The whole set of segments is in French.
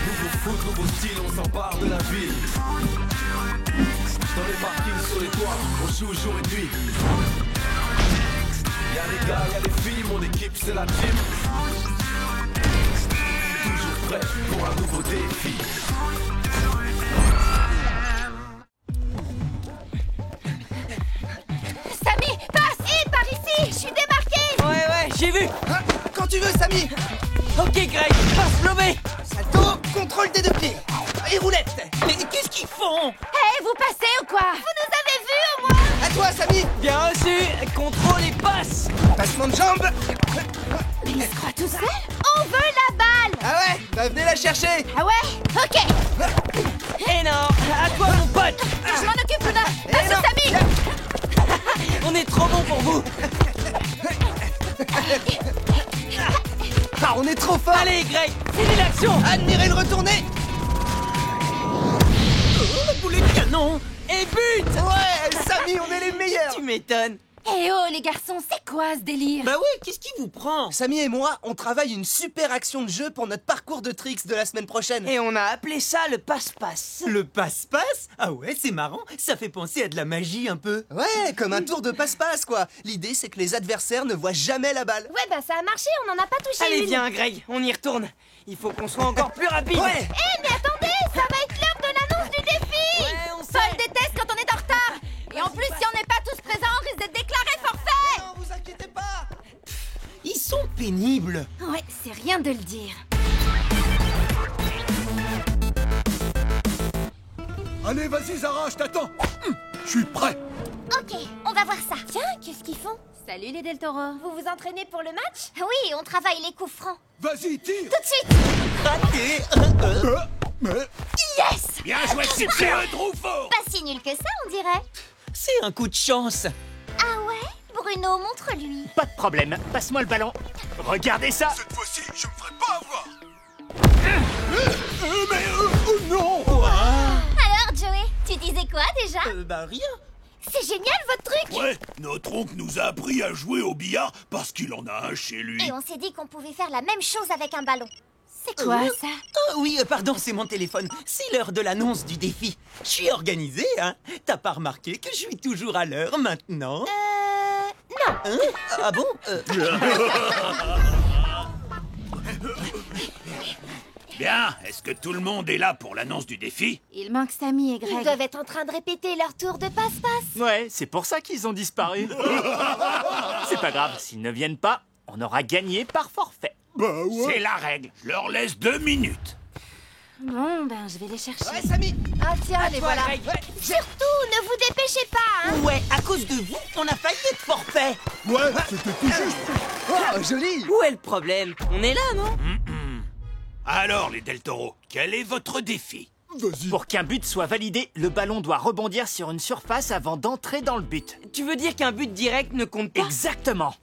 Nouveau foot, nouveau style, on s'empare de la ville. Dans les parkings, sur les toits, on joue jour et nuit. Y'a les gars, y'a les filles, mon équipe c'est la team. Toujours prêt pour un nouveau défi. Samy, passe! Par ici! Je suis démarqué! Ouais, j'ai vu. Hein, quand tu veux, Samy. Ok, Greg, passe lobé. Salto, contrôle des deux pieds. Et roulette. Mais qu'est-ce qu'ils font? Hé, vous passez ou quoi? Vous nous avez vus au moins? À toi, Samy. Bien reçu. Contrôle et passe. Passement de jambes. Mais il se croit tout seul? On veut la balle! Ah ouais, bah venez la chercher. Ah ouais? Ok! Eh non, à toi mon pote. Je m'en occupe, Luna! Eh Passe non. Samy! On est trop bon pour vous. Ah, on est trop fort. Allez, Greg, finis l'action. Admirez le retourné. Le boulet de canon. Et but. Ouais, Samy, on est les meilleurs. Tu m'étonnes. Eh oh, les garçons, c'est quoi ce délire? Bah ouais, qu'est-ce qui vous prend? Samy et moi, on travaille une super action de jeu pour notre parcours de tricks de la semaine prochaine. Et on a appelé ça le passe-passe. Le passe-passe? Ah ouais, c'est marrant. Ça fait penser à de la magie un peu. Ouais, comme un tour de passe-passe, quoi. L'idée, c'est que les adversaires ne voient jamais la balle. Ouais, bah ça a marché, on en a pas touché Allez, une. viens, Greg, on y retourne. Il faut qu'on soit encore plus rapide. Ouais. Eh, mais attendez, ça va être l'heure de l'annonce du défi! Ouais, on Paul sait. déteste quand on est en retard! Et en plus, si on n'est pas tous présents, on risque d'être déclaré forfait! Non, vous inquiétez pas. Ils sont pénibles. Ouais, c'est rien de le dire. Allez, vas-y, Zara, je t'attends. Je suis prêt. Ok, on va voir ça. Tiens, qu'est-ce qu'ils font? Salut les Del Toro. Vous vous entraînez pour le match? Oui, on travaille les coups francs. Vas-y, tire. Tout de suite! Raté. Mais Yes! Bien joué, super Truffaut. Pas si nul que ça, on dirait. C'est un coup de chance. Ah ouais? Bruno, montre-lui. Pas de problème, passe-moi le ballon. Regardez ça. cette fois-ci, je me ferai pas avoir. Non. Alors, Joey, tu disais quoi déjà? Bah rien. C'est génial votre truc! Ouais, notre oncle nous a appris à jouer au billard parce qu'il en a un chez lui. Et on s'est dit qu'on pouvait faire la même chose avec un ballon. C'est quoi ça? Ah oui, pardon, c'est mon téléphone. C'est l'heure de l'annonce du défi. Je suis organisé, hein. T'as pas remarqué que je suis toujours à l'heure maintenant? Non. Hein? Ah bon? Bien, est-ce que tout le monde est là pour l'annonce du défi? Il manque Samy et Greg. Ils doivent être en train de répéter leur tour de passe-passe. Ouais, c'est pour ça qu'ils ont disparu. C'est pas grave, s'ils ne viennent pas, on aura gagné par forfait. Bah ouais. C'est la règle, je leur laisse 2 minutes. Bon, ben je vais les chercher. Ouais, Samy. Ah tiens, les voilà. Greg. Surtout, ne vous dépêchez pas, hein. Ouais, à cause de vous, on a failli être forfait. Ouais, c'était tout juste. Oh, joli. Où est le problème? On est là, non? Alors, les Del Toro, quel est votre défi? Vas-y. Pour qu'un but soit validé, le ballon doit rebondir sur une surface avant d'entrer dans le but. Tu veux dire qu'un but direct ne compte pas? Exactement.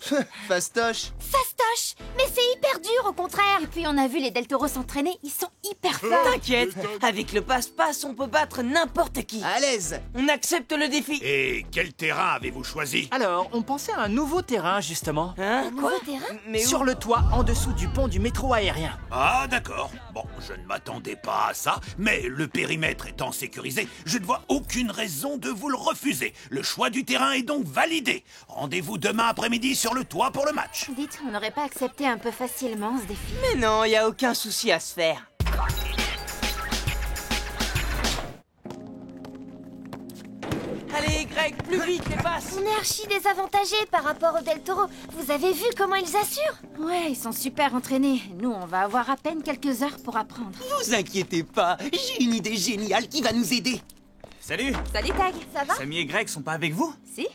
Fastoche. Fastoche. Mais c'est hyper dur au contraire. Et puis on a vu les Del Toro s'entraîner, ils sont hyper forts. T'inquiète, avec le passe-passe, on peut battre n'importe qui. À l'aise. On accepte le défi. Et quel terrain avez-vous choisi? Alors, on pensait à un nouveau terrain, justement. Hein? Nouveau terrain? Mais où? Sur le toit, en dessous du pont du métro aérien. Ah, d'accord. Bon, je ne m'attendais pas à ça, mais le périmètre étant sécurisé, je ne vois aucune raison de vous le refuser. Le choix du terrain est donc validé. Rendez-vous demain après-midi sur le toit pour le match. Dites, on n'aurait pas accepté un peu facilement ce défi. Mais non, y a aucun souci à se faire. Allez, Greg, plus vite, les passes. On est archi désavantagés par rapport aux Del Toro. Vous avez vu comment ils assurent? Ouais, ils sont super entraînés. Nous, on va avoir à peine quelques heures pour apprendre. Vous inquiétez pas, j'ai une idée géniale qui va nous aider. Salut. Salut Tag, ça va? Samy et Greg sont pas avec vous? Si?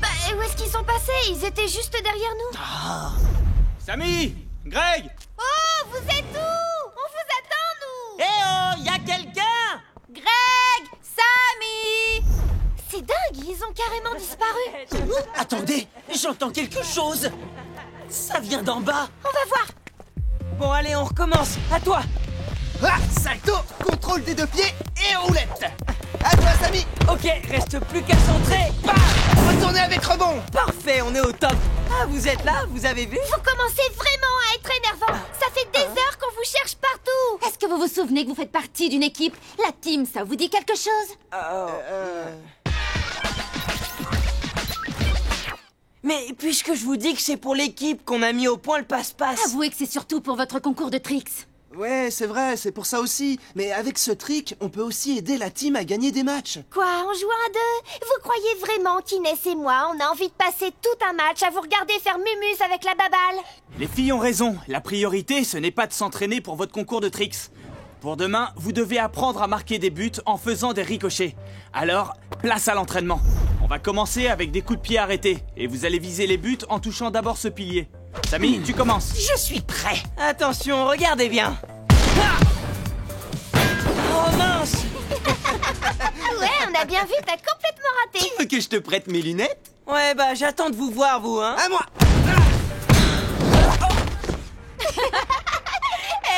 Bah, où est-ce qu'ils sont passés? Ils étaient juste derrière nous. Samy! Greg! Oh, vous êtes où? On vous attend, nous. Eh oh, y a quelqu'un? Greg! Samy! C'est dingue, ils ont carrément disparu. Attendez, j'entends quelque chose. Ça vient d'en bas. On va voir. Bon, allez, on recommence. À toi. Ah, salto, contrôle des deux pieds et roulette. À toi, Samy. Ok, reste plus qu'à centrer. Bam! Retournez avec rebond. Parfait, on est au top. Ah, vous êtes là? Vous avez vu? Vous commencez vraiment à être énervant. Ça fait des heures qu'on vous cherche partout. Est-ce que vous vous souvenez que vous faites partie d'une équipe? La team, ça vous dit quelque chose? Mais puisque je vous dis que c'est pour l'équipe qu'on a mis au point le passe-passe. Avouez que c'est surtout pour votre concours de tricks. Ouais, c'est vrai, c'est pour ça aussi. Mais avec ce trick, on peut aussi aider la team à gagner des matchs. Quoi, en jouant à deux? Vous croyez vraiment qu'Inès et moi, on a envie de passer tout un match à vous regarder faire mumus avec la baballe? Les filles ont raison. La priorité, ce n'est pas de s'entraîner pour votre concours de tricks. Pour demain, vous devez apprendre à marquer des buts en faisant des ricochets. Alors, place à l'entraînement. On va commencer avec des coups de pied arrêtés. Et vous allez viser les buts en touchant d'abord ce pilier. Samy, tu commences. Je suis prêt. Attention, regardez bien. Oh mince! Ouais, on a bien vu, t'as complètement raté. Tu veux que je te prête mes lunettes? Ouais, bah j'attends de vous voir, vous, hein. À moi!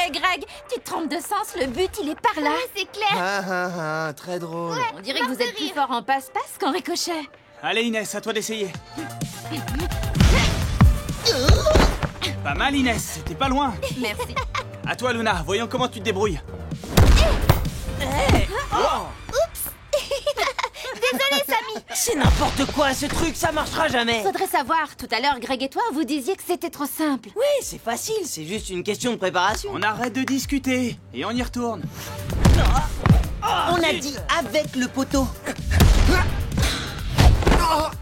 Hé, Greg, tu te trompes de sens, le but, il est par là. C'est clair. Très drôle. On dirait que vous êtes plus fort en passe-passe qu'en ricochet. Allez Inès, à toi d'essayer. Pas mal Inès, c'était pas loin. Merci. À toi Luna, voyons comment tu te débrouilles. Désolé, Samy. C'est n'importe quoi, ce truc, ça marchera jamais. Faudrait savoir, tout à l'heure, Greg et toi, vous disiez que c'était trop simple. Oui, c'est facile, c'est juste une question de préparation. On arrête de discuter et on y retourne. On a dit avec le poteau.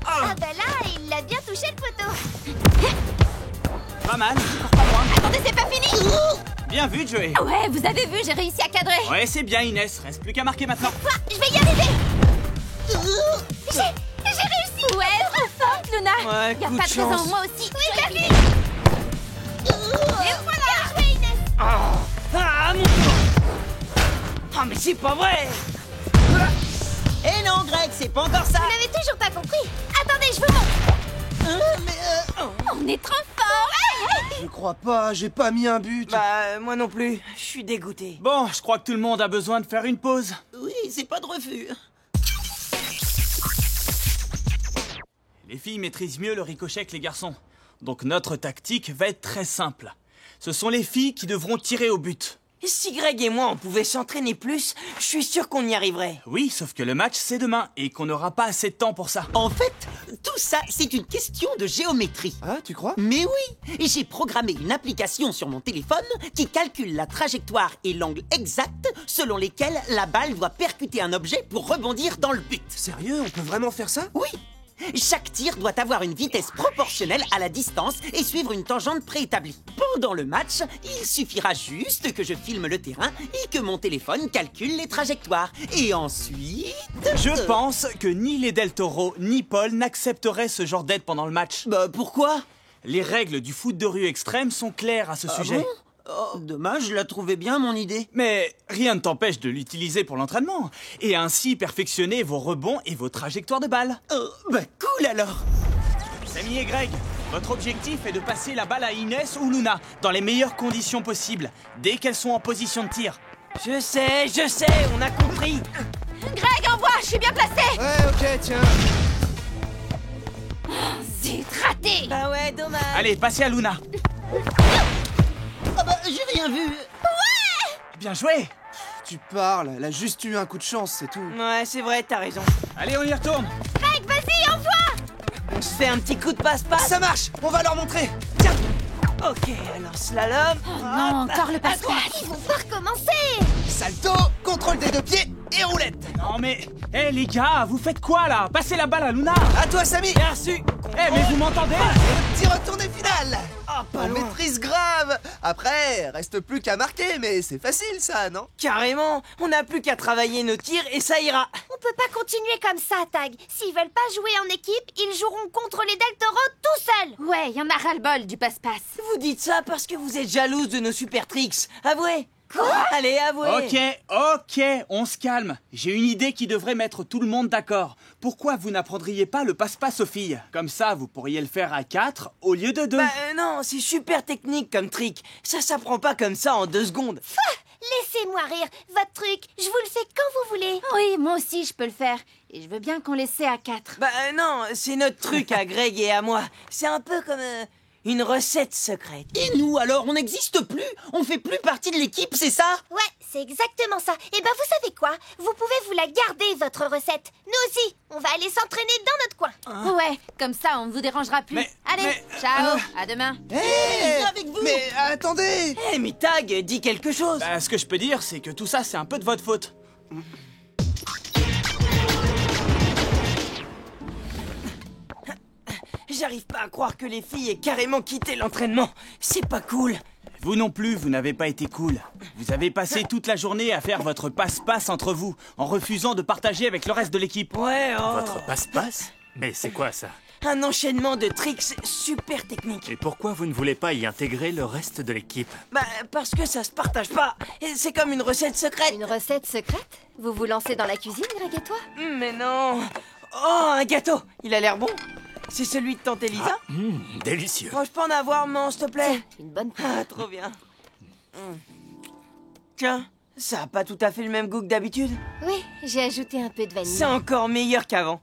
Ah bah là, il l'a bien touché le poteau. Pas mal, encore pas loin. Attendez, c'est pas fini. Bien vu Joey. Ouais, vous avez vu, j'ai réussi à cadrer. Ouais, c'est bien Inès, reste plus qu'à marquer maintenant. Quoi? Je vais y arriver. J'ai réussi. Ouais, trop forte, Luna. Ouais, Y a coup pas de de raison, chance. moi aussi. Oui, j'ai vu. Et voilà. Bien joué, Inès. Ah, mon tour. Ah, mais c'est pas vrai. Eh non, Greg, c'est pas encore ça. Vous l'avez toujours pas compris. Attendez, je vous montre. On est trop fort. Je crois pas, j'ai pas mis un but. Bah, moi non plus, je suis dégoûté. Bon, je crois que tout le monde a besoin de faire une pause. Oui, c'est pas de refus. Les filles maîtrisent mieux le ricochet que les garçons. Donc notre tactique va être très simple. Ce sont les filles qui devront tirer au but. Et si Greg et moi on pouvait s'entraîner plus, je suis sûr qu'on y arriverait. Oui, sauf que le match c'est demain et qu'on n'aura pas assez de temps pour ça. En fait, tout ça, c'est une question de géométrie. Ah, tu crois? Mais oui, j'ai programmé une application sur mon téléphone qui calcule la trajectoire et l'angle exact selon lesquels la balle doit percuter un objet pour rebondir dans le but. Sérieux, on peut vraiment faire ça? Oui, chaque tir doit avoir une vitesse proportionnelle à la distance et suivre une tangente préétablie. Pendant le match, il suffira juste que je filme le terrain et que mon téléphone calcule les trajectoires. Et ensuite... Je pense que ni les Del Toro ni Paul n'accepteraient ce genre d'aide pendant le match. Bah pourquoi? Les règles du foot de rue extrême sont claires à ce sujet. Bon oh, dommage, je la trouvais bien mon idée. Mais rien ne t'empêche de l'utiliser pour l'entraînement et ainsi perfectionner vos rebonds et vos trajectoires de balles. Bah cool alors. Samy et Greg, votre objectif est de passer la balle à Inès ou Luna dans les meilleures conditions possibles, dès qu'elles sont en position de tir. Je sais, on a compris. Greg, envoie, je suis bien placé. Ouais, ok, tiens. Zut, raté. Bah ouais, dommage. Allez, passez à Luna. Ah bah j'ai rien vu. Bien joué. Tu parles, elle a juste eu un coup de chance, c'est tout. Ouais, c'est vrai, t'as raison. Allez, on y retourne. Greg, vas-y, envoie. On se fait un petit coup de passe-passe. Ça marche, on va leur montrer. Tiens. Ok, alors slalom. Non, encore le passe-passe. Ils vont pas recommencer. Salto, contrôle des deux pieds et roulette. Non mais, hé les gars, vous faites quoi là? Passez la balle à Luna. À toi, Samy. Bien reçu. Eh mais vous m'entendez? Le petit retourné final. Ah, pas On loin. maîtrise grave. Après, reste plus qu'à marquer, mais c'est facile ça, non? Carrément, on n'a plus qu'à travailler nos tirs et ça ira. On peut pas continuer comme ça, Tag. S'ils veulent pas jouer en équipe, ils joueront contre les Del Toro tout seuls. Ouais, y en a ras-le-bol du passe-passe. Vous dites ça parce que vous êtes jalouse de nos super tricks. Avouez. Quoi? Allez, avouez. Ok, on se calme. J'ai une idée qui devrait mettre tout le monde d'accord. Pourquoi vous n'apprendriez pas le passe-passe aux filles? Comme ça, vous pourriez le faire à 4 au lieu de 2. Bah non, c'est super technique comme trick. Ça s'apprend pas comme ça en 2 secondes. Laissez-moi rire. Votre truc, je vous le fais quand vous voulez. Oui, moi aussi, je peux le faire. Et je veux bien qu'on l'essaie à 4. Bah non, c'est notre truc à Greg et à moi. C'est un peu comme une recette secrète. Et nous, alors, on n'existe plus? On fait plus partie de l'équipe, c'est ça? Ouais, c'est exactement ça. Et ben vous savez quoi? Vous pouvez vous la garder, votre recette. Nous aussi, on va aller s'entraîner dans notre coin. Ouais, comme ça, on ne vous dérangera plus. Allez, ciao, à demain. Viens avec vous. Mais attendez! Eh, mais Tag, dis quelque chose. Bah, ce que je peux dire, c'est que tout ça, c'est un peu de votre faute. J'arrive pas à croire que les filles aient carrément quitté l'entraînement. C'est pas cool. Vous non plus, vous n'avez pas été cool. Vous avez passé toute la journée à faire votre passe-passe entre vous, en refusant de partager avec le reste de l'équipe. Ouais, oh. Votre passe-passe? Mais c'est quoi ça? Un enchaînement de tricks super techniques. Et pourquoi vous ne voulez pas y intégrer le reste de l'équipe? Bah, parce que ça se partage pas. Et c'est comme une recette secrète. Une recette secrète? Vous vous lancez dans la cuisine, Greg et toi? Mais non. Oh, un gâteau. Il a l'air bon. C'est celui de tante Elisa? Délicieux. Oh, je peux en avoir, maman, s'il te plaît? Une bonne Ah, trop bien. Tiens, ça a pas tout à fait le même goût que d'habitude. Oui, j'ai ajouté un peu de vanille. C'est encore meilleur qu'avant.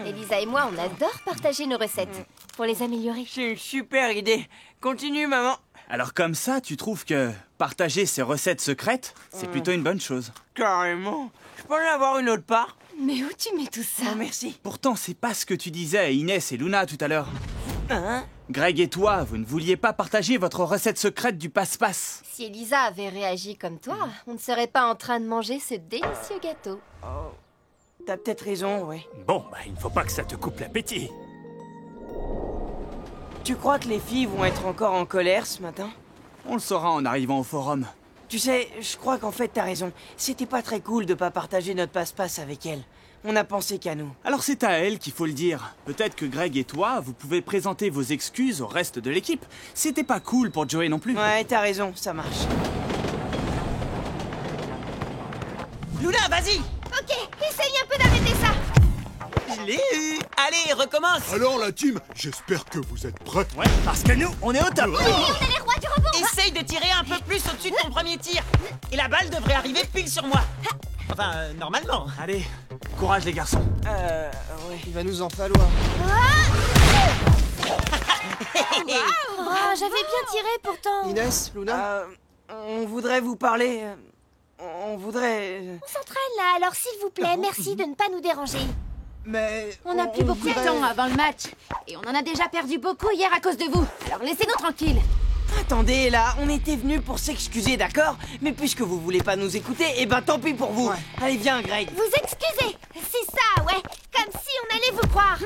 Elisa et moi, on adore partager nos recettes pour les améliorer. C'est une super idée. Continue, maman. Alors comme ça, tu trouves que partager ces recettes secrètes, c'est plutôt une bonne chose. Carrément. Je peux en avoir une autre part? Mais où tu mets tout ça? Oh, merci. Pourtant, c'est pas ce que tu disais à Inès et Luna tout à l'heure. Hein? Greg et toi, vous ne vouliez pas partager votre recette secrète du passe-passe. Si Elisa avait réagi comme toi, on ne serait pas en train de manger ce délicieux gâteau. T'as peut-être raison, ouais. Bon, bah, il ne faut pas que ça te coupe l'appétit. Tu crois que les filles vont être encore en colère ce matin? On le saura en arrivant au forum. Tu sais, je crois qu'en fait t'as raison. C'était pas très cool de pas partager notre passe-passe avec elle. On a pensé qu'à nous. Alors c'est à elle qu'il faut le dire. Peut-être que Greg et toi, vous pouvez présenter vos excuses au reste de l'équipe. C'était pas cool pour Joey non plus. Ouais, t'as raison, ça marche. Luna, vas-y. Ok, essaye un peu d'arrêter ça. Je l'ai eu. Allez, recommence. Alors la team, j'espère que vous êtes prêts. Ouais, parce que nous, on est au top. On est les rois du rebond. Essaye de tirer un peu plus au-dessus de ton premier tir. Et la balle devrait arriver pile sur moi. Enfin, normalement. Allez, courage les garçons. Ouais, il va nous en falloir. Oh, j'avais bien tiré pourtant. Inès, Luna? On voudrait vous parler. On voudrait. On s'entraîne là, alors s'il vous plaît, merci de ne pas nous déranger. Mais... On n'a plus beaucoup de temps avant le match. Et on en a déjà perdu beaucoup hier à cause de vous. Alors laissez-nous tranquilles. Attendez, là, on était venus pour s'excuser, d'accord? Mais puisque vous voulez pas nous écouter, eh ben tant pis pour vous. Ouais. Allez, viens, Greg. Vous excusez, c'est ça, ouais. Comme si on allait vous croire.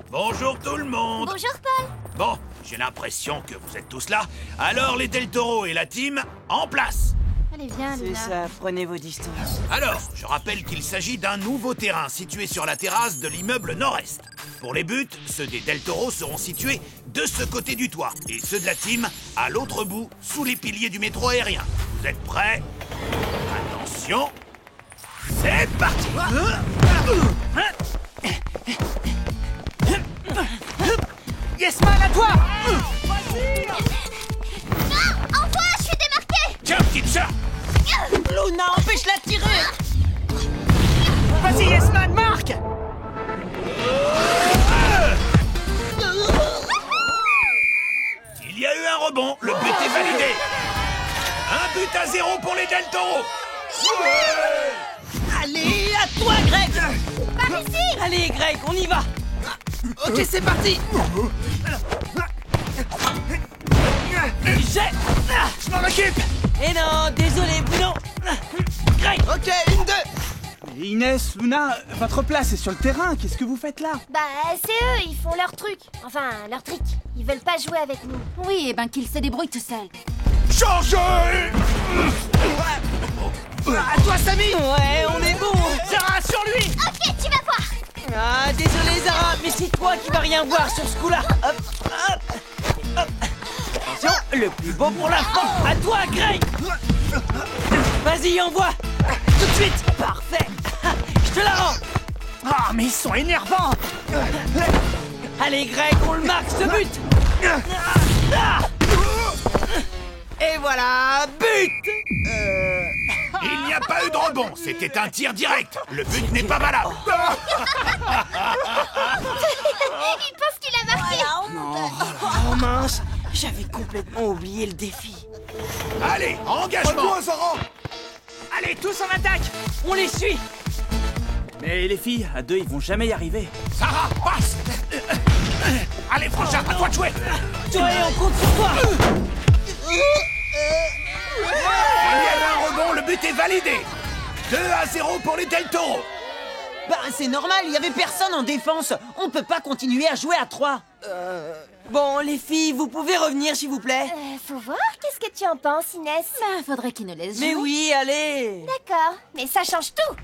Bonjour tout le monde. Bonjour Paul. Bon, j'ai l'impression que vous êtes tous là. Alors les Del Toro et la team, en place. Allez, viens, C'est Luna. ça, prenez vos distances. Alors, je rappelle qu'il s'agit d'un nouveau terrain situé sur la terrasse de l'immeuble nord-est. Pour les buts, ceux des Del Toro seront situés de ce côté du toit et ceux de la team à l'autre bout, sous les piliers du métro aérien. Vous êtes prêts? Attention, c'est parti. Yes man, à toi! Non, envoie, je suis démarquée. Tiens, petite sœur. Luna, empêche-la de tirer. Vas-y, Yesman, marque! Il y a eu un rebond, le but est validé. 1-0 pour les Del Toro. Allez, à toi, Greg. Par ici. Allez, Greg, on y va! Ok, c'est parti! J'ai... Je m'en occupe. Eh non, désolé, Bruno! Greg! Ok, 1-2! Et Inès, Luna, votre place est sur le terrain. Qu'est-ce que vous faites là? Bah, c'est eux, ils font leur truc. Enfin, leur trick. Ils veulent pas jouer avec nous. Oui, et ben qu'il se débrouille tout seul. Changez. À toi, Samy! Ouais, on est bon! Zara, sur lui. Ok, tu vas voir. Ah, désolé, Zara, mais c'est toi qui vas rien voir sur ce coup-là! Hop, hop, hop! Attention, le plus beau pour la fin! À toi, Greg! Vas-y, envoie! Tout de suite! Parfait! Je te la rends! Ah, mais ils sont énervants. Allez, Greg, on le marque, ce but! Et voilà, but! Il n'y a pas eu de rebond, c'était un tir direct. Le but n'est pas valable. Il pense qu'il a marqué. Oh mince, j'avais complètement oublié le défi. Allez, engagement. Allez, tous en attaque! On les suit! Mais les filles, à deux, ils vont jamais y arriver. Sarah, passe. Allez, Franchard, à toi de jouer. Joey, on compte sur toi! Il y a un rebond, le but est validé. 2-0 pour les Del Toro. Bah, c'est normal, il y avait personne en défense. On peut pas continuer à jouer à 3. Bon, les filles, vous pouvez revenir, s'il vous plaît? Faut voir, qu'est-ce que tu en penses, Inès? Ben, faudrait qu'il nous laisse jouer. Mais oui, allez! D'accord, mais ça change tout.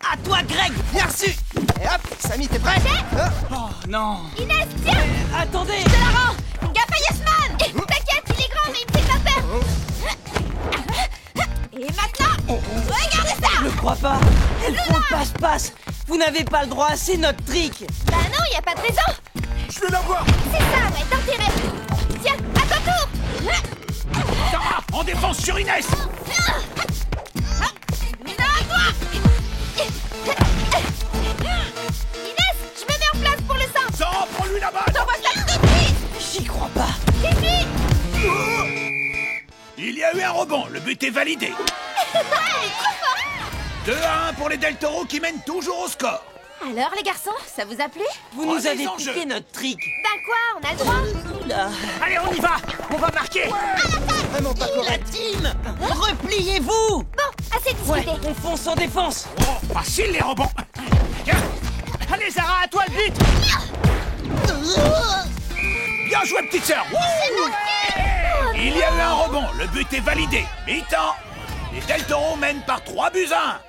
À toi, Greg! Merci. Et hop, Samy, t'es prêt? Oh non. Inès, tiens, Attendez! je la rends. Gaffe à Yasman. T'inquiète, il est grand, mais il me fait pas peur. Et maintenant, regardez ça. Je crois pas! Elles font le passe-passe! Vous n'avez pas le droit, c'est notre trick! Bah non, y a pas de raison. Je vais l'avoir. C'est ça, ouais, d'intérêt. Tiens, à ton tour. Sarah, en défense sur Inès. Inès, je me mets en place pour le centre. Sarah, prends-lui la balle. T'envoies ça tout de suite. J'y crois pas! Il y a eu un rebond, le but est validé. 2-1 pour les Del Toro qui mènent toujours au score. Alors, les garçons, ça vous a plu? Vous nous Remise avez en jeu. piqué notre trick! Ben quoi, on a le droit. Oula! Allez, on y va! On va marquer! Vraiment pas La correct. team! Repliez-vous! Bon, assez Ouais, discuté. on fonce en défense! Oh, facile les rebonds. Tiens, Allez, Zara, à toi le but! bien joué, petite sœur. Il y a eu un rebond, le but est validé. Mi-temps. Les Del Toro mènent par 3-1.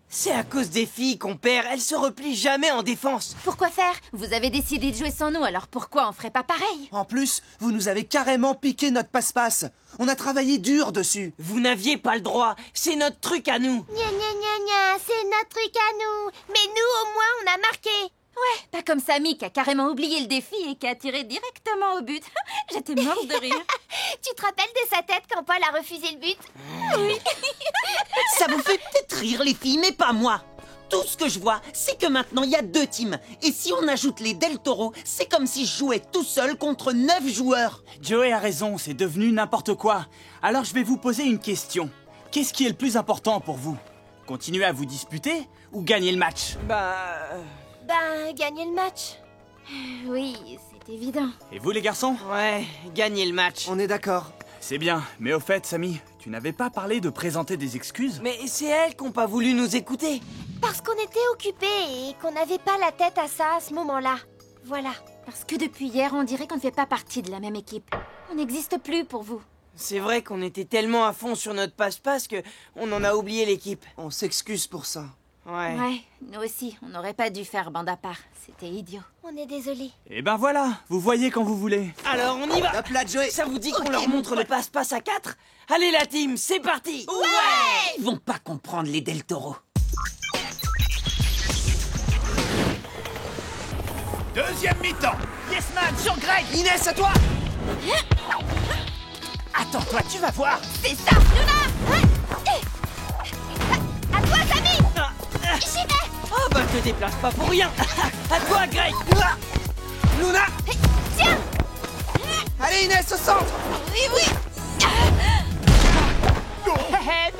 C'est à cause des filles qu'on perd, elles se replient jamais en défense! Pourquoi faire? Vous avez décidé de jouer sans nous, alors pourquoi on ferait pas pareil? En plus, vous nous avez carrément piqué notre passe-passe. On a travaillé dur dessus. Vous n'aviez pas le droit, c'est notre truc à nous! Gna gna gna gna, c'est notre truc à nous. Mais nous, au moins, on a marqué. Ouais, pas comme Samy qui a carrément oublié le défi et qui a tiré directement au but. J'étais morte de rire. Tu te rappelles de sa tête quand Paul a refusé le but? Ça vous fait peut-être rire les filles, mais pas moi. Tout ce que je vois, c'est que maintenant il y a 2 teams. Et si on ajoute les Del Toro, c'est comme si je jouais tout seul contre 9 joueurs. Joey a raison, c'est devenu n'importe quoi. Alors je vais vous poser une question. Qu'est-ce qui est le plus important pour vous? Continuer à vous disputer ou gagner le match? Ben, gagner le match. Oui, c'est évident. Et vous les garçons? Ouais, gagner le match! On est d'accord. C'est bien, mais au fait, Samy, tu n'avais pas parlé de présenter des excuses? Mais c'est elles qui n'ont pas voulu nous écouter! Parce qu'on était occupés et qu'on n'avait pas la tête à ça à ce moment-là. Voilà. Parce que depuis hier, on dirait qu'on ne fait pas partie de la même équipe. On n'existe plus pour vous. C'est vrai qu'on était tellement à fond sur notre passe-passe que on en a oublié l'équipe. On s'excuse pour ça. Ouais. Ouais, nous aussi, on n'aurait pas dû faire bande à part. C'était idiot. On est désolés. Eh ben voilà, vous voyez quand vous voulez. Alors on y va! Hop là, Joey. Ça vous dit qu'on Ok, leur montre le passe-passe à 4? Allez la team, c'est parti! Ils vont pas comprendre les Del Toro. Deuxième mi-temps. Yes man, sur Greg! Inès, à toi. Attends-toi, tu vas voir! C'est ça, Luna. À toi, Samy. J'y vais. Oh bah te déplace pas pour rien! À toi Greg! Luna. Tiens. Allez, Inès, au centre. Oui.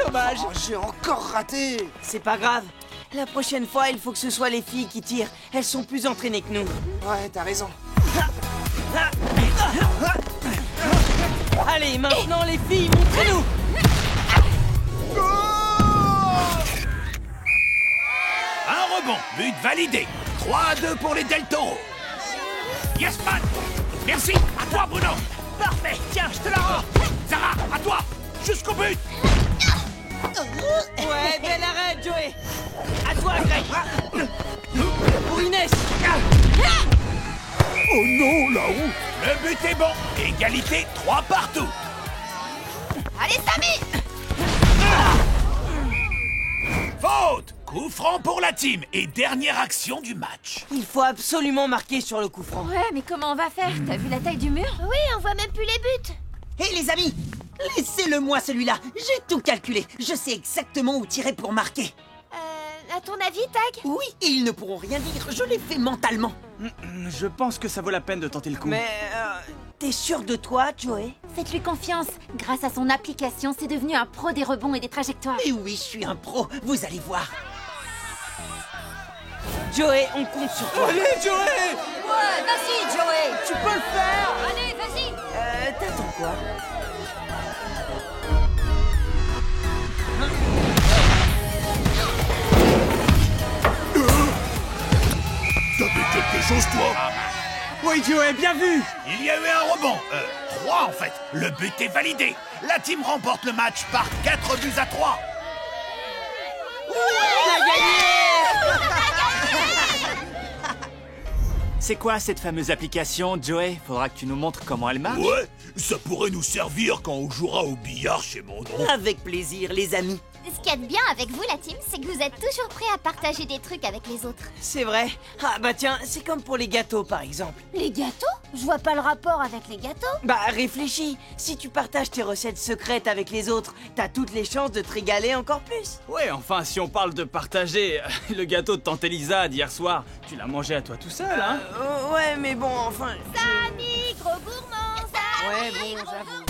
Dommage! Oh, j'ai encore raté. C'est pas grave. La prochaine fois, il faut que ce soit les filles qui tirent. Elles sont plus entraînées que nous. Ouais, t'as raison. Allez, maintenant les filles, montrez-nous! Un rebond, but validé. 3-2 pour les Del Toro. Yes man. Merci. À toi Bruno. Parfait! Tiens, je te la rends! Sarah, à toi. Jusqu'au but. Ouais, bel arrêt, Joey! À toi, Greg! Pour Inès! Oh non, là-haut. Le but est bon. Égalité 3 partout. Allez, Samy. Faute. Coup franc pour la team. Et dernière action du match. Il faut absolument marquer sur le coup franc. Ouais, mais comment on va faire? T'as vu la taille du mur? Oui, on voit même plus les buts. Hé les amis, laissez-le moi celui-là. J'ai tout calculé. Je sais exactement où tirer pour marquer. À ton avis, Tag? Oui, et ils ne pourront rien dire. Je l'ai fait mentalement. Je pense que ça vaut la peine de tenter le coup. Mais t'es sûr de toi, Joey? Faites-lui confiance. Grâce à son application, c'est devenu un pro des rebonds et des trajectoires. Et oui, je suis un pro. Vous allez voir. Joey, on compte sur toi. Allez, Joey! Ouais, vas-y, Joey. Tu peux le faire. Allez, vas-y. T'attends quoi? T'avais quelque chose, toi? Oui, Joey, bien vu! Il y a eu un rebond. 3 en fait. Le but est validé. La team remporte le match par 4 buts à 3. C'est quoi cette fameuse application, Joey? Faudra que tu nous montres comment elle marche. Ouais, ça pourrait nous servir quand on jouera au billard chez mon oncle. Avec plaisir, les amis. Ce qu'il y a de bien avec vous, la team, c'est que vous êtes toujours prêts à partager des trucs avec les autres. C'est vrai. Ah bah tiens, c'est comme pour les gâteaux par exemple. Les gâteaux? Je vois pas le rapport avec les gâteaux. Bah réfléchis, si tu partages tes recettes secrètes avec les autres, t'as toutes les chances de te régaler encore plus. Ouais, enfin, si on parle de partager, le gâteau de tante Elisa d'hier soir, tu l'as mangé à toi tout seul, hein? Ouais, mais bon, enfin... Samy, gros gourmand, Samy, Ouais, bon, gros j'avoue.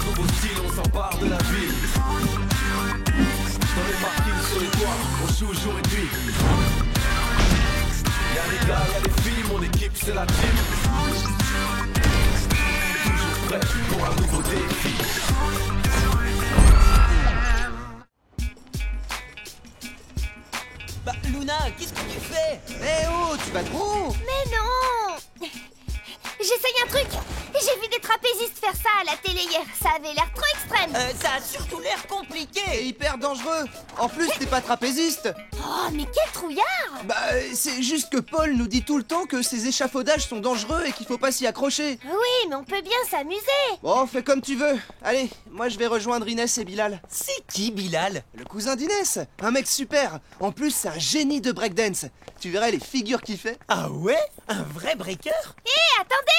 Nouveau style, on s'empare de la ville. Dans les parkings, sur les toits, on joue jour et nuit. Y'a les gars, y'a les filles, mon équipe c'est la team. Toujours prêt pour un nouveau défi. Bah, Luna, qu'est-ce que tu fais? Eh oh, tu vas trop! Mais non! J'essaye un truc. J'ai vu des trapézistes faire ça à la télé hier. Ça avait l'air trop extrême. Ça a surtout l'air C'est compliqué. hyper dangereux! En plus, t'es pas trapéziste! Oh, mais quel trouillard! Bah, c'est juste que Paul nous dit tout le temps que ces échafaudages sont dangereux et qu'il faut pas s'y accrocher. Oui, mais on peut bien s'amuser. Bon, fais comme tu veux. Allez, moi je vais rejoindre Inès et Bilal. C'est qui, Bilal? Le cousin d'Inès, un mec super. En plus, c'est un génie de breakdance. Tu verrais les figures qu'il fait. Ah ouais? Un vrai breaker? Hé, attendez!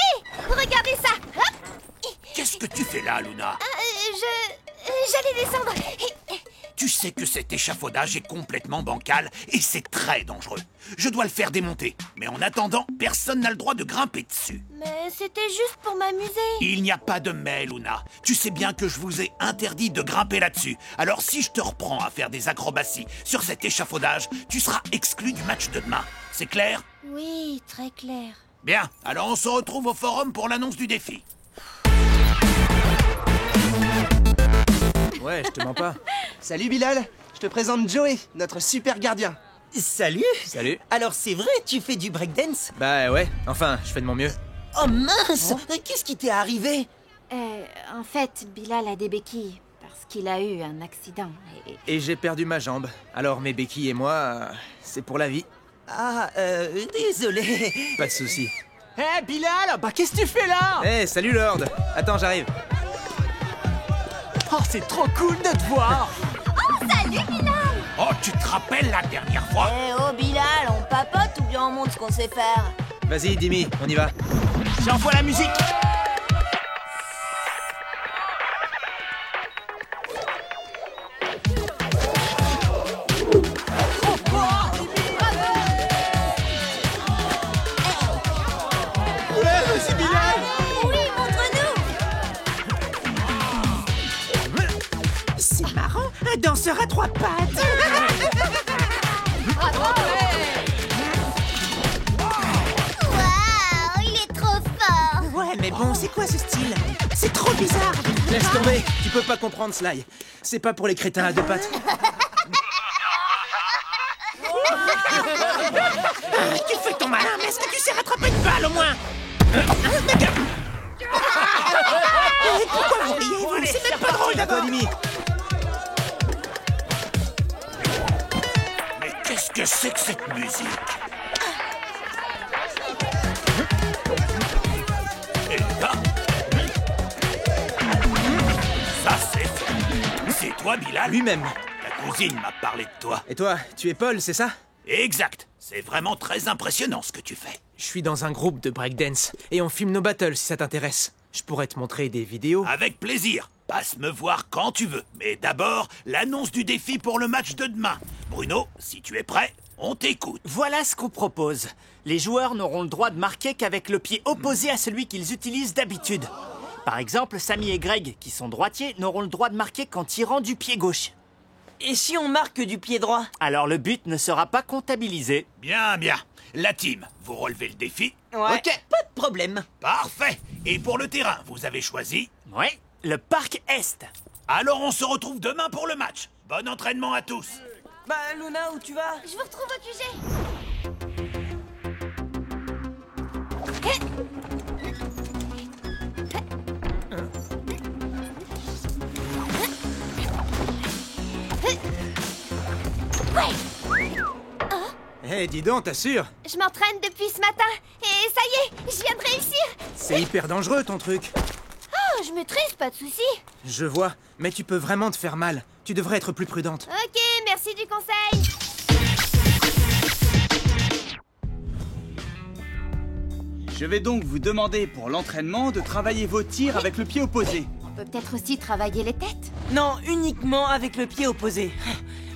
Regardez ça. Hop! Qu'est-ce que tu fais là, Luna? J'allais descendre. Tu sais que cet échafaudage est complètement bancal et c'est très dangereux. Je dois le faire démonter. Mais en attendant, personne n'a le droit de grimper dessus. Mais c'était juste pour m'amuser. Il n'y a pas de mais, Luna. Tu sais bien que je vous ai interdit de grimper là-dessus. Alors si je te reprends à faire des acrobaties sur cet échafaudage, tu seras exclu du match de demain. C'est clair? Oui, très clair. Bien, alors on se retrouve au forum pour l'annonce du défi. Ouais, je te mens pas. Salut Bilal, je te présente Joey, notre super gardien. Salut. Salut. Alors c'est vrai, tu fais du breakdance? Bah ouais, enfin, je fais de mon mieux. Oh mince! Qu'est-ce qui t'est arrivé? En fait, Bilal a des béquilles parce qu'il a eu un accident. Et j'ai perdu ma jambe. Alors mes béquilles et moi, c'est pour la vie. Ah, désolé. Pas de soucis. Eh Bilal, bah qu'est-ce que tu fais là? Eh, salut Lord. Attends, j'arrive. Oh, c'est trop cool de te voir. Salut, Bilal! Oh, tu te rappelles la dernière fois? Eh oh Bilal, on papote ou bien on montre ce qu'on sait faire? Vas-y, Dimi, on y va. J'envoie la musique. Oui, montre-nous! C'est marrant, un danseur à 3 pattes. Waouh, il est trop fort! Ouais, mais bon, c'est quoi ce style? C'est trop bizarre. Laisse tomber, tu peux pas comprendre, Sly. C'est pas pour les crétins à 2 pattes. Tu fais ton malin, mais est-ce que tu sais rattraper une balle au moins? Pourquoi vous riez? C'est même pas drôle À toi, Dimi. Mais qu'est-ce que c'est que cette musique? Et là, ça c'est fait. C'est toi, Bilal? Lui-même. T'as cousine m'a parlé de toi. Et toi, tu es Paul, c'est ça? Exact. C'est vraiment très impressionnant ce que tu fais. Je suis dans un groupe de breakdance, et on filme nos battles si ça t'intéresse. Je pourrais te montrer des vidéos. Avec plaisir. Passe me voir quand tu veux. Mais d'abord, l'annonce du défi pour le match de demain. Bruno, si tu es prêt, on t'écoute. Voilà ce qu'on propose. Les joueurs n'auront le droit de marquer qu'avec le pied opposé à celui qu'ils utilisent d'habitude. Par exemple, Samy et Greg, qui sont droitiers, n'auront le droit de marquer qu'en tirant du pied gauche. Et si on marque du pied droit? Alors le but ne sera pas comptabilisé. Bien, bien. La team, vous relevez le défi? Ouais. Ok, pas de problème. Parfait. Et pour le terrain, vous avez choisi? Ouais, le parc Est. Alors on se retrouve demain pour le match. Bon entraînement à tous. Bah, Luna, où tu vas? Je vous retrouve au QG. Hé, dis donc, t'assures? Je m'entraîne depuis ce matin et ça y est, je viens de réussir. C'est hyper dangereux ton truc. Oh, je maîtrise, pas de souci. Je vois, mais tu peux vraiment te faire mal. Tu devrais être plus prudente. Ok, merci du conseil. Je vais donc vous demander pour l'entraînement de travailler vos tirs avec le pied opposé. On peut peut-être aussi travailler les têtes. Non, uniquement avec le pied opposé.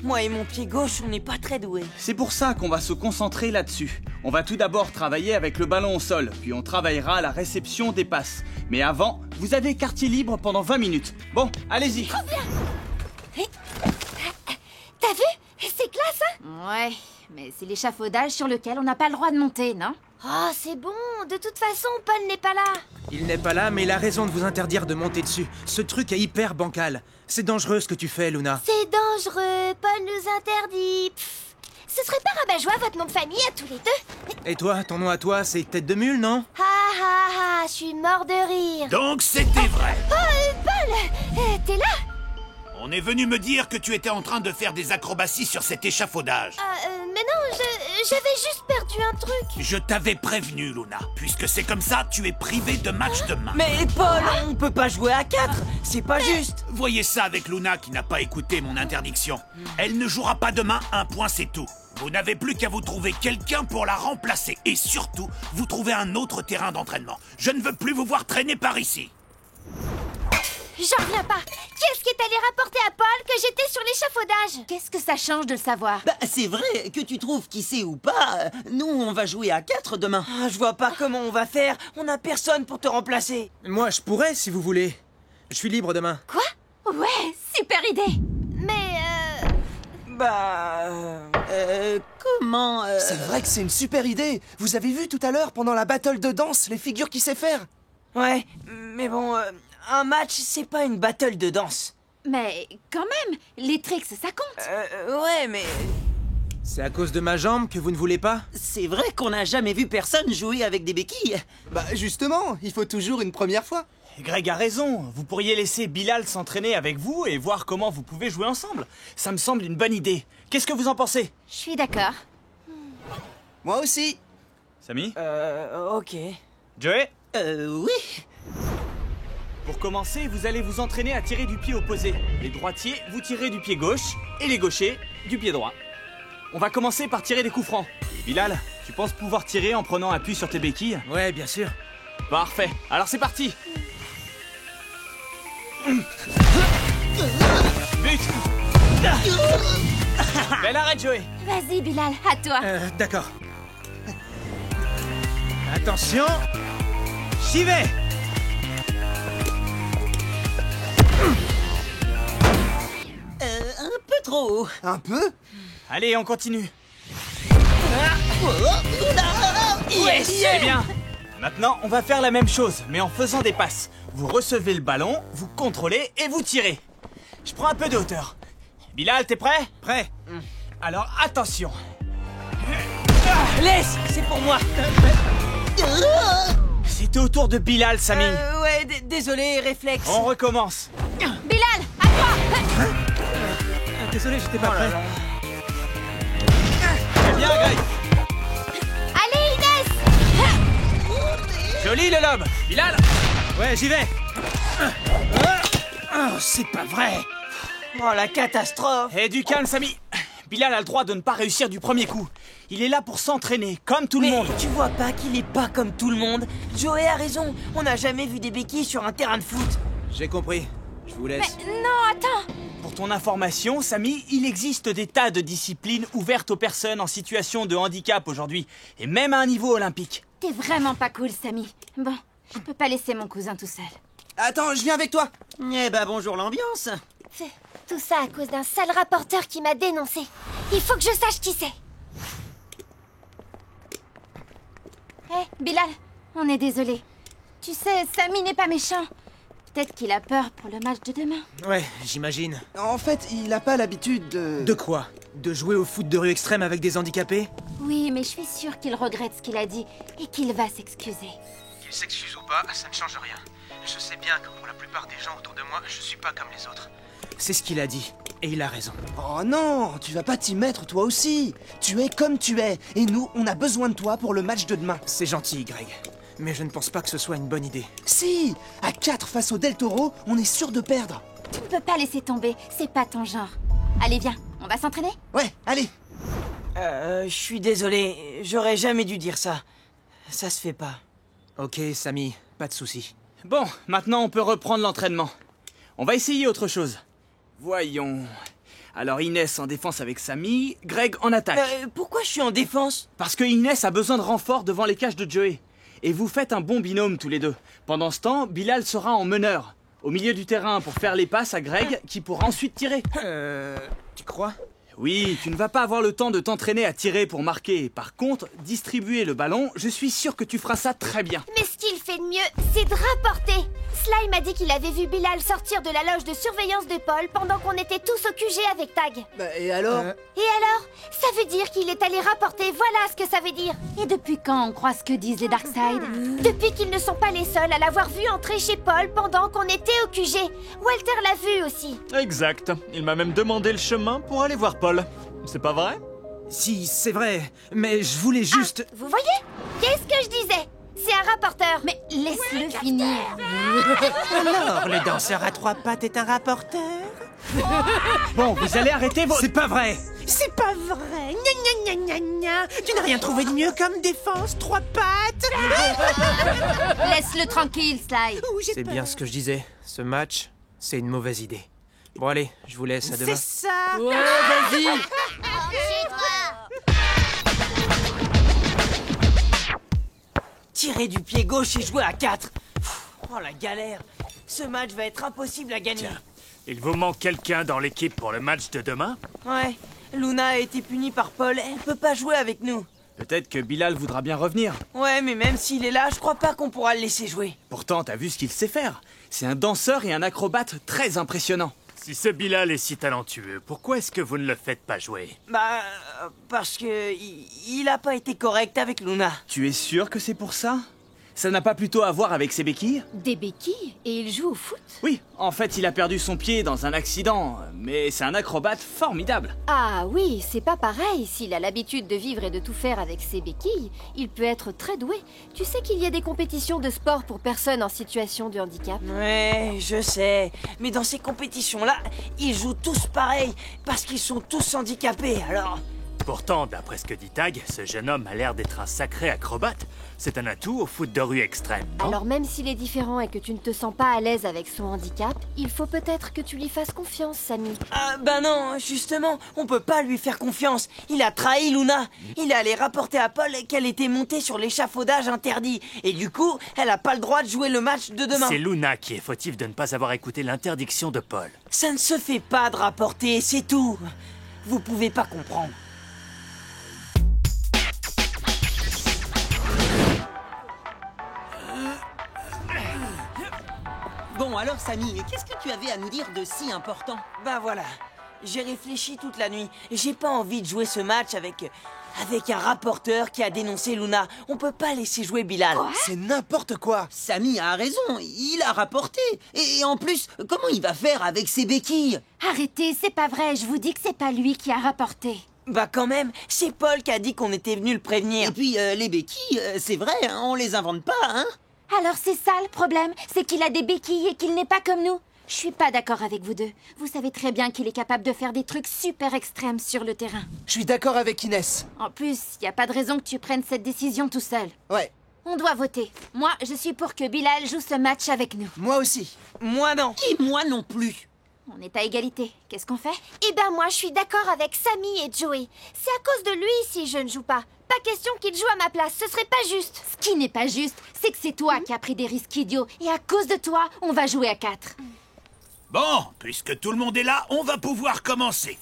Moi et mon pied gauche, on n'est pas très doués. C'est pour ça qu'on va se concentrer là-dessus. On va tout d'abord travailler avec le ballon au sol, puis on travaillera la réception des passes. Mais avant, vous avez quartier libre pendant 20 minutes. Bon, allez-y. T'as vu? C'est classe, hein? Ouais, mais c'est l'échafaudage sur lequel on n'a pas le droit de monter, non? Oh, c'est bon. De toute façon, Paul n'est pas là. Il n'est pas là, mais il a raison de vous interdire de monter dessus. Ce truc est hyper bancal. C'est dangereux ce que tu fais, Luna. C'est dangereux. Paul nous interdit. Pff. Ce serait pas rabat-joie votre nom de famille à tous les deux? Et toi, ton nom à toi, c'est Tête de Mule, non? Ha ha ha, je suis mort de rire. Donc c'était vrai. Oh, Paul, t'es là? On est venu me dire que tu étais en train de faire des acrobaties sur cet échafaudage. Mais non, j'avais juste perdu un truc. Je t'avais prévenu, Luna. Puisque c'est comme ça, tu es privé de match demain. Mais Paul, on peut pas jouer à 4. C'est pas juste. Voyez ça avec Luna qui n'a pas écouté mon interdiction. Elle ne jouera pas demain, un point c'est tout. Vous n'avez plus qu'à vous trouver quelqu'un pour la remplacer. Et surtout, vous trouvez un autre terrain d'entraînement. Je ne veux plus vous voir traîner par ici. J'en reviens pas. Qui est-ce qui est allé rapporter à Paul que j'étais sur l'échafaudage? Qu'est-ce que ça change de le savoir? Bah, c'est vrai, que tu trouves qui sait ou pas, nous on va jouer à 4 demain. Ah, je vois pas comment on va faire. On a personne pour te remplacer. Moi, je pourrais, si vous voulez. Je suis libre demain. Quoi? Ouais, super idée! Mais Bah... Comment C'est vrai que c'est une super idée. Vous avez vu tout à l'heure, pendant la battle de danse, les figures qu'il sait faire? Ouais, mais bon, un match, c'est pas une battle de danse. Mais quand même, les tricks, ça compte! Ouais, mais... C'est à cause de ma jambe que vous ne voulez pas? C'est vrai qu'on n'a jamais vu personne jouer avec des béquilles. Bah justement, il faut toujours une première fois. Greg a raison. Vous pourriez laisser Bilal s'entraîner avec vous et voir comment vous pouvez jouer ensemble. Ça me semble une bonne idée. Qu'est-ce que vous en pensez? Je suis d'accord. Moi aussi. Samy? Ok. Joey? Oui. Pour commencer, vous allez vous entraîner à tirer du pied opposé. Les droitiers, vous tirez du pied gauche, et les gauchers, du pied droit. On va commencer par tirer des coups francs. Bilal, tu penses pouvoir tirer en prenant appui sur tes béquilles? Ouais, bien sûr. Parfait, alors c'est parti. But. Bel arrêt, Joey. Vas-y, Bilal, à toi. D'accord. Attention. J'y vais. Un peu trop haut. Un peu? Allez, on continue. Yes, Eh bien, maintenant, on va faire la même chose, mais en faisant des passes. Vous recevez le ballon, vous contrôlez et vous tirez. Je prends un peu de hauteur. Bilal, t'es prêt? Prêt. Alors, attention. Laisse, c'est pour moi. C'était au tour de Bilal, Samy. Ouais, désolé, réflexe. On recommence. Bilal, à toi! Désolé, j'étais pas prêt. Très bien, Greg. allez, Inès! Joli le lobe. Bilal. Ouais, j'y vais. Oh, c'est pas vrai. Oh, la catastrophe! Et du calme, Samy. Bilal a le droit de ne pas réussir du premier coup. Il est là pour s'entraîner, comme tout le monde. Tu vois pas qu'il est pas comme tout le monde? Joey a raison, on n'a jamais vu des béquilles sur un terrain de foot. J'ai compris. Je vous laisse. Mais non, attends! Pour ton information, Samy, il existe des tas de disciplines ouvertes aux personnes en situation de handicap aujourd'hui, et même à un niveau olympique. T'es vraiment pas cool, Samy. Bon, je peux pas laisser mon cousin tout seul. Attends, je viens avec toi. Eh ben bonjour l'ambiance. C'est tout ça à cause d'un sale rapporteur qui m'a dénoncé. Il faut que je sache qui c'est. Hé, Bilal, on est désolé. Tu sais, Samy n'est pas méchant. Peut-être qu'il a peur pour le match de demain. Ouais, j'imagine. En fait, il a pas l'habitude de... De quoi? De jouer au foot de rue extrême avec des handicapés? Oui, mais je suis sûre qu'il regrette ce qu'il a dit et qu'il va s'excuser. Qu'il s'excuse ou pas, ça ne change rien. Je sais bien que pour la plupart des gens autour de moi, je suis pas comme les autres. C'est ce qu'il a dit, et il a raison. Oh non, tu vas pas t'y mettre toi aussi. Tu es comme tu es, et nous, on a besoin de toi pour le match de demain. C'est gentil, Greg. Mais je ne pense pas que ce soit une bonne idée. Si, à 4 face au Del Toro, on est sûr de perdre. Tu ne peux pas laisser tomber, c'est pas ton genre. Allez, viens, on va s'entraîner? Ouais, allez. Je suis désolé, j'aurais jamais dû dire ça. Ça se fait pas. Ok, Samy, pas de soucis. Bon, maintenant on peut reprendre l'entraînement. On va essayer autre chose. Voyons... Alors Inès en défense avec Samy, Greg en attaque. Pourquoi je suis en défense? Parce que Inès a besoin de renfort devant les cages de Joey. Et vous faites un bon binôme tous les deux. Pendant ce temps, Bilal sera en meneur, au milieu du terrain pour faire les passes à Greg, qui pourra ensuite tirer. Tu crois? Oui, tu ne vas pas avoir le temps de t'entraîner à tirer pour marquer. Par contre, distribuer le ballon, je suis sûr que tu feras ça très bien. Mais ce qu'il fait de mieux, c'est de rapporter. Sly m'a dit qu'il avait vu Bilal sortir de la loge de surveillance de Paul pendant qu'on était tous au QG avec Tag. Bah, et alors Et alors? Ça veut dire qu'il est allé rapporter, voilà ce que ça veut dire. Et depuis quand on croit ce que disent les Darkseid? Depuis qu'ils ne sont pas les seuls à l'avoir vu entrer chez Paul pendant qu'on était au QG. Walter l'a vu aussi. Exact. Il m'a même demandé le chemin pour aller voir Paul. C'est pas vrai? Si, c'est vrai. Mais je voulais juste... Ah, vous voyez? Qu'est-ce que je disais? C'est un rapporteur. Mais laisse-le finir. Alors, le danseur à 3 pattes est un rapporteur? Bon, vous allez arrêter vos... C'est pas vrai! C'est pas vrai! Gna gna gna gna gna! Tu n'as rien trouvé de mieux comme défense, 3 pattes? Laisse-le tranquille, Sly. C'est bien ce que je disais. Ce match, c'est une mauvaise idée. Bon allez, je vous laisse, à demain. C'est ça! Ouais, vas-y! Tirer du pied gauche et jouer à 4. Oh la galère! Ce match va être impossible à gagner. Tiens, il vous manque quelqu'un dans l'équipe pour le match de demain? Ouais, Luna a été punie par Paul, elle peut pas jouer avec nous. Peut-être que Bilal voudra bien revenir. Ouais, mais même s'il est là, je crois pas qu'on pourra le laisser jouer. Pourtant, t'as vu ce qu'il sait faire. C'est un danseur et un acrobate très impressionnant. Si ce Bilal est si talentueux, pourquoi est-ce que vous ne le faites pas jouer? Bah, parce que il a pas été correct avec Luna. Tu es sûr que c'est pour ça? Ça n'a pas plutôt à voir avec ses béquilles? Des béquilles? Et il joue au foot? Oui, en fait, il a perdu son pied dans un accident, mais c'est un acrobate formidable. Ah oui, c'est pas pareil. S'il a l'habitude de vivre et de tout faire avec ses béquilles, il peut être très doué. Tu sais qu'il y a des compétitions de sport pour personnes en situation de handicap? Ouais, je sais. Mais dans ces compétitions-là, ils jouent tous pareil, parce qu'ils sont tous handicapés, alors... Pourtant, d'après ce que dit Tag, ce jeune homme a l'air d'être un sacré acrobate. C'est un atout au foot de rue extrême, non? Alors même s'il est différent et que tu ne te sens pas à l'aise avec son handicap, il faut peut-être que tu lui fasses confiance, Samy. Ah, bah non, justement, on peut pas lui faire confiance. Il a trahi Luna. Il est allé rapporter à Paul qu'elle était montée sur l'échafaudage interdit. Et du coup, elle a pas le droit de jouer le match de demain. C'est Luna qui est fautive de ne pas avoir écouté l'interdiction de Paul. Ça ne se fait pas de rapporter, c'est tout. Vous pouvez pas comprendre. Bon, alors, Samy, qu'est-ce que tu avais à nous dire de si important? Bah voilà, j'ai réfléchi toute la nuit. J'ai pas envie de jouer ce match avec un rapporteur qui a dénoncé Luna. On peut pas laisser jouer Bilal. C'est n'importe quoi. Samy a raison, il a rapporté. Et en plus, comment il va faire avec ses béquilles? Arrêtez, c'est pas vrai. Je vous dis que c'est pas lui qui a rapporté. Bah quand même, c'est Paul qui a dit qu'on était venu le prévenir. Et puis, les béquilles, c'est vrai, hein, on les invente pas, hein? Alors c'est ça le problème, c'est qu'il a des béquilles et qu'il n'est pas comme nous. Je suis pas d'accord avec vous deux. Vous savez très bien qu'il est capable de faire des trucs super extrêmes sur le terrain. Je suis d'accord avec Inès. En plus, y a pas de raison que tu prennes cette décision tout seul. Ouais. On doit voter. Moi, je suis pour que Bilal joue ce match avec nous. Moi aussi. Moi non. Et moi non plus. On est à égalité. Qu'est-ce qu'on fait? Eh ben moi, je suis d'accord avec Samy et Joey. C'est à cause de lui si je ne joue pas. Pas question qu'il joue à ma place, ce serait pas juste. Ce qui n'est pas juste, c'est que c'est toi qui as pris des risques idiots. Et à cause de toi, on va jouer à 4. Bon, puisque tout le monde est là, on va pouvoir commencer.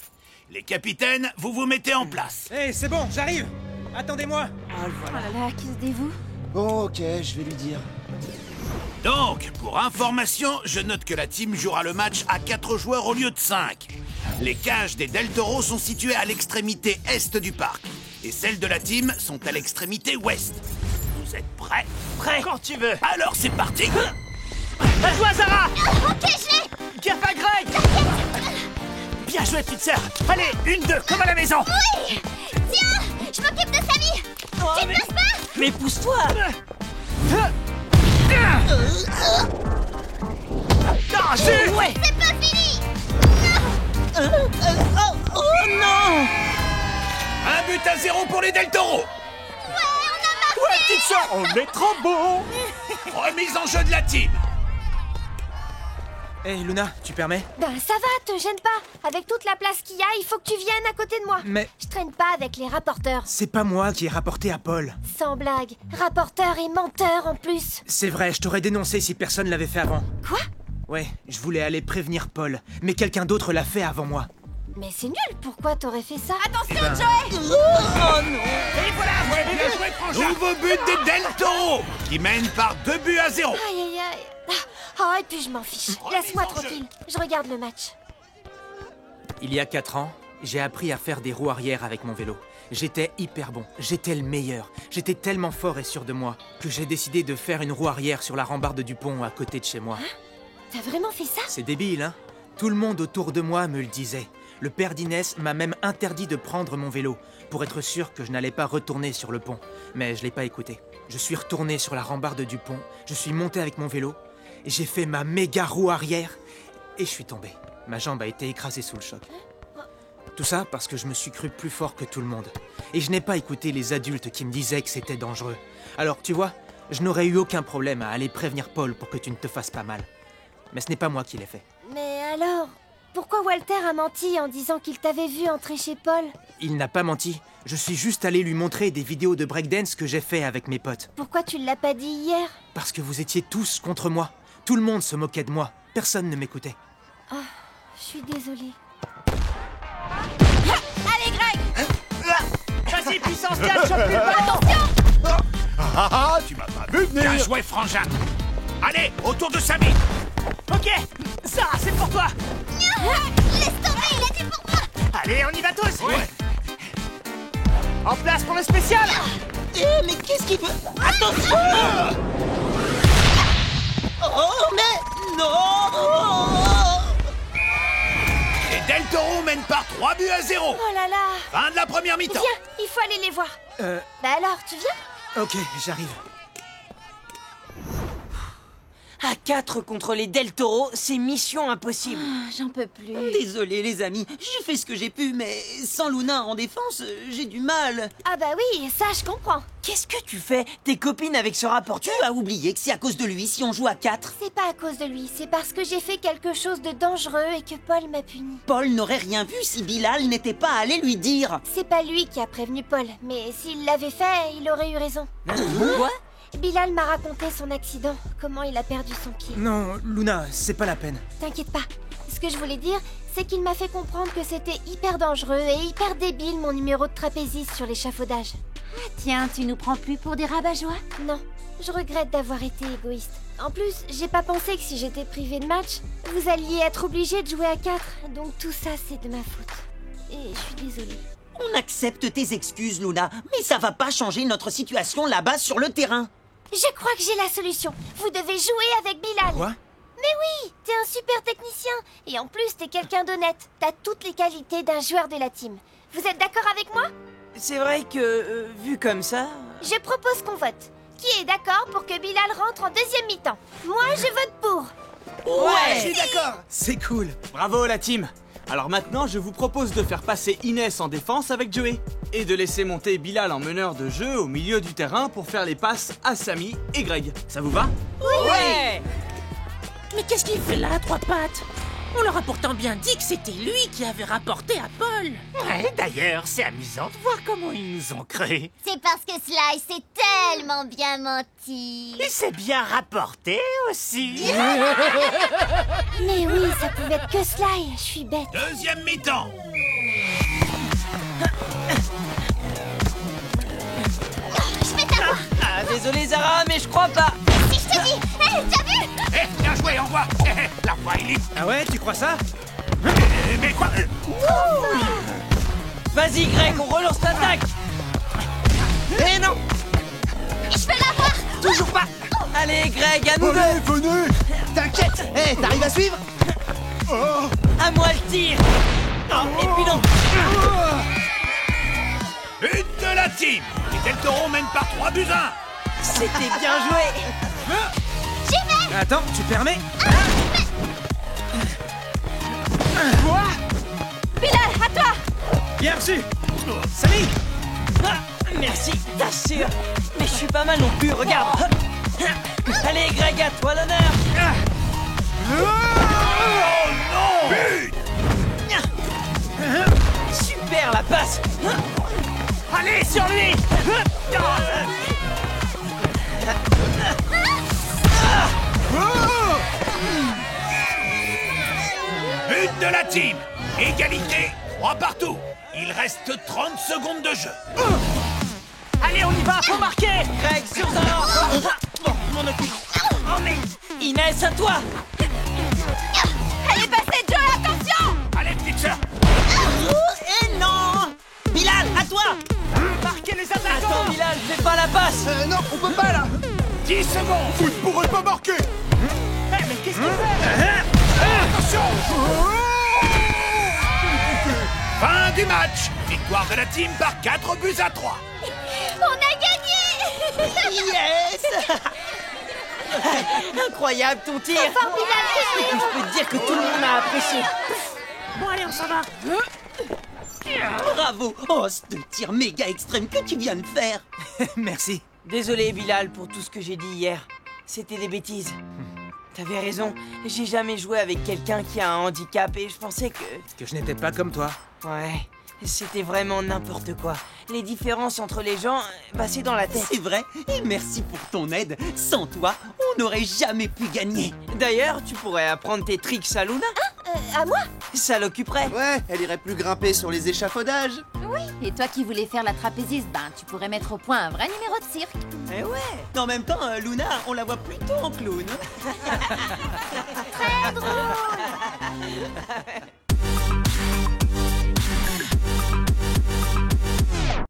Les capitaines, vous vous mettez en place. Hé, c'est bon, j'arrive. Attendez-moi. Oh là là, qui se dévoue? Bon, ok, je vais lui dire. Donc, pour information, je note que la team jouera le match à 4 joueurs au lieu de 5. Les cages des Del Toro sont situées à l'extrémité est du parc. Et celles de la team sont à l'extrémité ouest. Vous êtes prêts? Prêt quand tu veux. Alors c'est parti. À toi, Zara. Ok, je l'ai. Gaffe à Greg. Bien joué, petite sœur. Allez, 1-2, comme à la maison. Oui. Tiens, je m'occupe de Samy. Tu ne passes pas? Mais pousse-toi. Non, zut. Ouais. C'est pas fini. Oh non. 1-0 pour les Del Toro. Ouais, petite sœur, on est trop beau. Remise en jeu de la team. Hé, Luna, tu permets? Ben ça va, te gêne pas. Avec toute la place qu'il y a, il faut que tu viennes à côté de moi. Mais Je traîne pas avec les rapporteurs. c'est pas moi qui ai rapporté à Paul. Sans blague. Rapporteur et menteur en plus. C'est vrai, je t'aurais dénoncé si personne l'avait fait avant. Quoi? Ouais, je voulais aller prévenir Paul, mais quelqu'un d'autre l'a fait avant moi. Mais c'est nul, pourquoi t'aurais fait ça? Attention, ben- Joey! Oh non. Et voilà, bien joué, Frangin. Nouveau but des Del Toro, qui mène par 2-0. Aïe aïe aïe. Oh, et puis je m'en fiche. Laisse-moi tranquille. Je regarde le match. Il y a 4 ans, j'ai appris à faire des roues arrière avec mon vélo. J'étais hyper bon, j'étais le meilleur. J'étais tellement fort et sûr de moi que j'ai décidé de faire une roue arrière sur la rambarde du pont à côté de chez moi. T'as vraiment fait ça? C'est débile, hein? Tout le monde autour de moi me le disait. Le père d'Inès m'a même interdit de prendre mon vélo pour être sûr que je n'allais pas retourner sur le pont. Mais je l'ai pas écouté. Je suis retourné sur la rambarde du pont, je suis monté avec mon vélo, et j'ai fait ma méga roue arrière, et je suis tombé. Ma jambe a été écrasée sous le choc. Tout ça parce que je me suis cru plus fort que tout le monde. Et je n'ai pas écouté les adultes qui me disaient que c'était dangereux. Alors, tu vois, je n'aurais eu aucun problème à aller prévenir Paul pour que tu ne te fasses pas mal. Mais ce n'est pas moi qui l'ai fait. Mais alors, pourquoi Walter a menti en disant qu'il t'avait vu entrer chez Paul? Il n'a pas menti. Je suis juste allé lui montrer des vidéos de breakdance que j'ai fait avec mes potes. Pourquoi tu l'as pas dit hier? Parce que vous étiez tous contre moi. Tout le monde se moquait de moi. Personne ne m'écoutait. Oh, je suis désolée. Allez, Greg! Vas-y, puissance 4, chope le ballon. Ah, tu m'as pas vu venir. Bien joué, Frangin. Allez, autour de Samy. Ok, Sarah, c'est pour toi. Laisse tomber, il a dit pour moi! Allez, on y va tous. Ouais. En place pour le spécial. Mais qu'est-ce qu'il veut? Attention. Oh, mais non. Les Del Toro mènent par 3-0. Oh là là! Fin de la première mi-temps. Viens, il faut aller les voir. Bah alors, tu viens? Ok, j'arrive. À 4 contre les Del Toro, c'est mission impossible. J'en peux plus. Désolé les amis, j'ai fait ce que j'ai pu, mais sans Luna en défense, j'ai du mal. Ah bah oui, ça je comprends. Qu'est-ce que tu fais? Tes copines avec ce rapporteur? Tu as oublié que c'est à cause de lui si on joue à 4. C'est pas à cause de lui, c'est parce que j'ai fait quelque chose de dangereux et que Paul m'a puni. Paul n'aurait rien vu si Bilal n'était pas allé lui dire. C'est pas lui qui a prévenu Paul, mais s'il l'avait fait, il aurait eu raison. Quoi? Bilal m'a raconté son accident, comment il a perdu son pied. Non, Luna, c'est pas la peine. T'inquiète pas. Ce que je voulais dire, c'est qu'il m'a fait comprendre que c'était hyper dangereux et hyper débile mon numéro de trapéziste sur l'échafaudage. Ah tiens, tu nous prends plus pour des rabat-joie? Non, je regrette d'avoir été égoïste. En plus, j'ai pas pensé que si j'étais privée de match, vous alliez être obligé de jouer à 4. Donc tout ça, c'est de ma faute. Et je suis désolée. On accepte tes excuses, Luna, mais ça va pas changer notre situation là-bas sur le terrain. Je crois que j'ai la solution. Vous devez jouer avec Bilal. Quoi? Mais oui, t'es un super technicien. Et en plus, t'es quelqu'un d'honnête. T'as toutes les qualités d'un joueur de la team. Vous êtes d'accord avec moi? C'est vrai que, vu comme ça... Je propose qu'on vote. Qui est d'accord pour que Bilal rentre en deuxième mi-temps? Moi, je vote pour. Ouais. Je suis d'accord. C'est cool. Bravo la team. Alors maintenant, je vous propose de faire passer Inès en défense avec Joey. Et de laisser monter Bilal en meneur de jeu au milieu du terrain pour faire les passes à Samy et Greg. Ça vous va? Ouais. Mais qu'est-ce qu'il fait là, à trois pattes? On leur a pourtant bien dit que c'était lui qui avait rapporté à Paul. Ouais, d'ailleurs, c'est amusant de voir comment ils nous ont créés. C'est parce que Sly s'est tellement bien menti. Il s'est bien rapporté aussi. Mais oui, ça pouvait être que Sly, je suis bête. Deuxième mi-temps. Je vais t'avoir. Ah, désolé Zara, mais je crois pas. Si je te dis, hé, t'as vu? Eh, bien joué, envoie. La voix élite. Ah ouais, tu crois ça? Mais quoi? Vas-y Greg, on relance l'attaque. Eh non! Je vais l'avoir. Toujours pas. Allez Greg, à nous deux. venez. T'inquiète. Eh, t'arrives à suivre? À moi le tir. Non, et puis non. But de la team. Et Del Toro mène par 3-1. C'était bien joué. Attends, tu permets? Bilal, à toi. Bien reçu! Samy! Ah, merci, t'assures. Mais je suis pas mal non plus, regarde. Allez Greg, à toi l'honneur. Oh non! But! Super la passe. Allez, sur lui! But de la team! Égalité, 3 partout. Il reste 30 secondes de jeu. Allez, on y va, faut marquer. Greg, sur Zara. Bon, je m'en occupe. Oh mais Inès, à toi. Elle est passée, Joe, attention. Allez, petite sœur. Eh non! Bilal, à toi! Marquez les attaquants. Attends, Bilal, fais pas la passe. Non, on peut pas là. 10 secondes. Vous ne pourrez pas marquer. Mais qu'est-ce qu'il fait? Attention! Fin du match. Victoire de la team par 4-3. On a gagné. Yes! Incroyable ton tir. Formidable. Je peux te dire que tout le monde a apprécié. Bon, allez, on s'en va. Bravo! Oh, ce tir méga extrême que tu viens de faire! Merci. Désolé Bilal pour tout ce que j'ai dit hier. C'était des bêtises. T'avais raison, j'ai jamais joué avec quelqu'un qui a un handicap et je pensais que... Que je n'étais pas comme toi. Ouais, c'était vraiment n'importe quoi. Les différences entre les gens, bah c'est dans la tête. C'est vrai, et merci pour ton aide. Sans toi, on n'aurait jamais pu gagner. D'ailleurs, tu pourrais apprendre tes tricks à Luna. À moi? Ça l'occuperait. Ouais, elle irait plus grimper sur les échafaudages. Oui, et toi qui voulais faire la trapéziste, ben tu pourrais mettre au point un vrai numéro de cirque. Eh ouais. En même temps, Luna, on la voit plutôt en clown. Très drôle.